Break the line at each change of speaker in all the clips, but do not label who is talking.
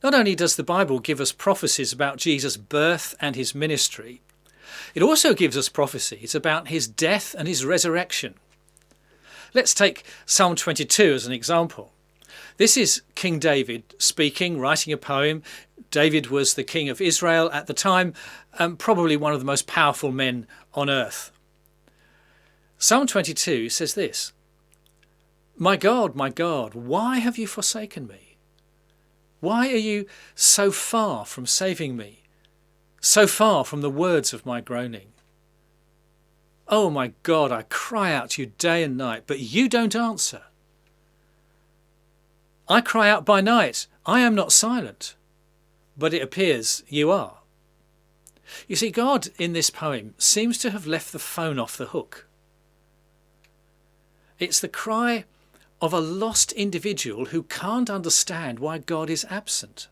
Not only does the Bible give us prophecies about Jesus' birth and his ministry, it also gives us prophecies about his death and his resurrection. Let's take Psalm 22 as an example. This is King David speaking, writing a poem. David was the king of Israel at the time, probably one of the most powerful men on earth. Psalm 22 says this: my God, why have you forsaken me? Why are you so far from saving me, so far from the words of my groaning? Oh my God, I cry out to you day and night, but you don't answer. I cry out by night, I am not silent, but it appears you are. You see, God in this poem seems to have left the phone off the hook. It's the cry of a lost individual who can't understand why God is absent.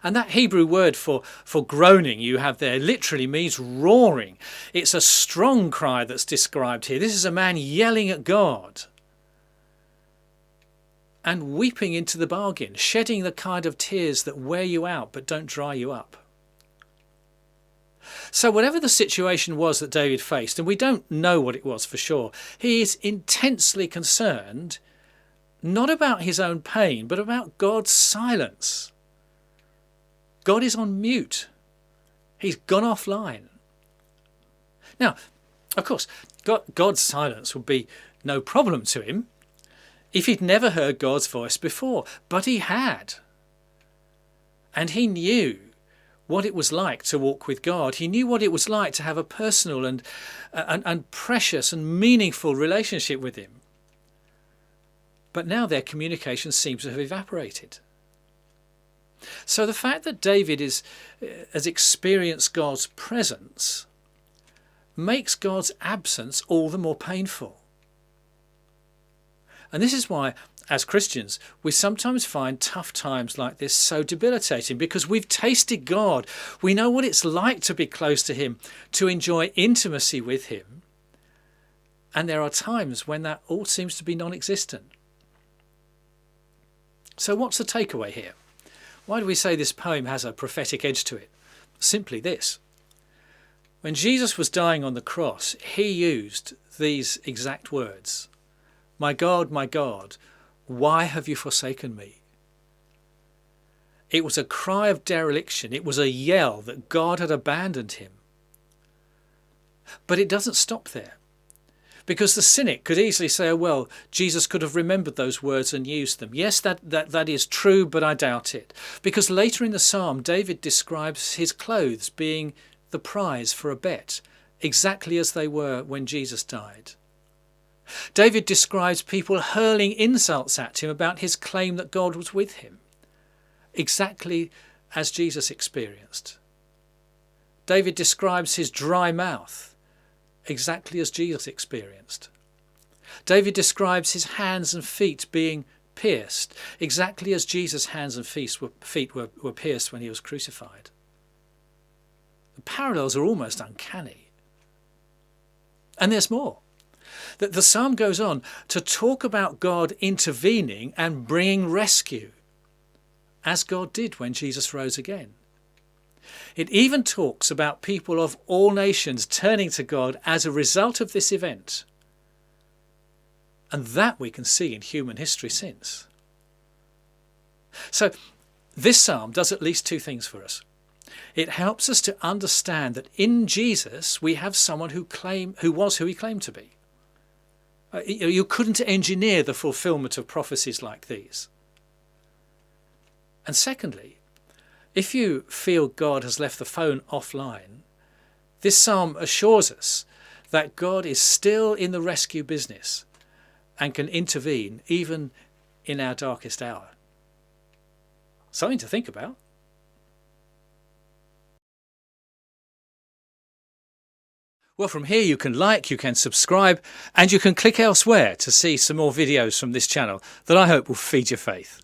And that Hebrew word for groaning you have there literally means roaring. It's a strong cry that's described here. This is a man yelling at God and weeping into the bargain, shedding the kind of tears that wear you out but don't dry you up. So whatever the situation was that David faced, and we don't know what it was for sure, he is intensely concerned not about his own pain, but about God's silence. God is on mute. He's gone offline. Now, of course, God's silence would be no problem to him if he'd never heard God's voice before, but he had. And he knew what it was like to walk with God. He knew what it was like to have a personal and precious and meaningful relationship with him. But now their communication seems to have evaporated. So the fact that David has experienced God's presence makes God's absence all the more painful. And this is why, as Christians, we sometimes find tough times like this so debilitating, because we've tasted God. We know what it's like to be close to him, to enjoy intimacy with him. And there are times when that all seems to be non-existent. So what's the takeaway here? Why do we say this poem has a prophetic edge to it? Simply this. When Jesus was dying on the cross, he used these exact words: my God, why have you forsaken me? It was a cry of dereliction. It was a yell that God had abandoned him. But it doesn't stop there, because the cynic could easily say, oh, well, Jesus could have remembered those words and used them. Yes, that is true, but I doubt it. Because later in the psalm, David describes his clothes being the prize for a bet, exactly as they were when Jesus died. David describes people hurling insults at him about his claim that God was with him, exactly as Jesus experienced. David describes his dry mouth, exactly as Jesus experienced. David describes his hands and feet being pierced, exactly as Jesus' hands and feet were pierced when he was crucified. The parallels are almost uncanny. And there's more. The psalm goes on to talk about God intervening and bringing rescue, as God did when Jesus rose again. It even talks about people of all nations turning to God as a result of this event. And that we can see in human history since. So this psalm does at least two things for us. It helps us to understand that in Jesus we have someone who was who he claimed to be. You couldn't engineer the fulfillment of prophecies like these. And secondly, if you feel God has left the phone offline, this psalm assures us that God is still in the rescue business and can intervene even in our darkest hour. Something to think about. Well, from here you can like, you can subscribe, and you can click elsewhere to see some more videos from this channel that I hope will feed your faith.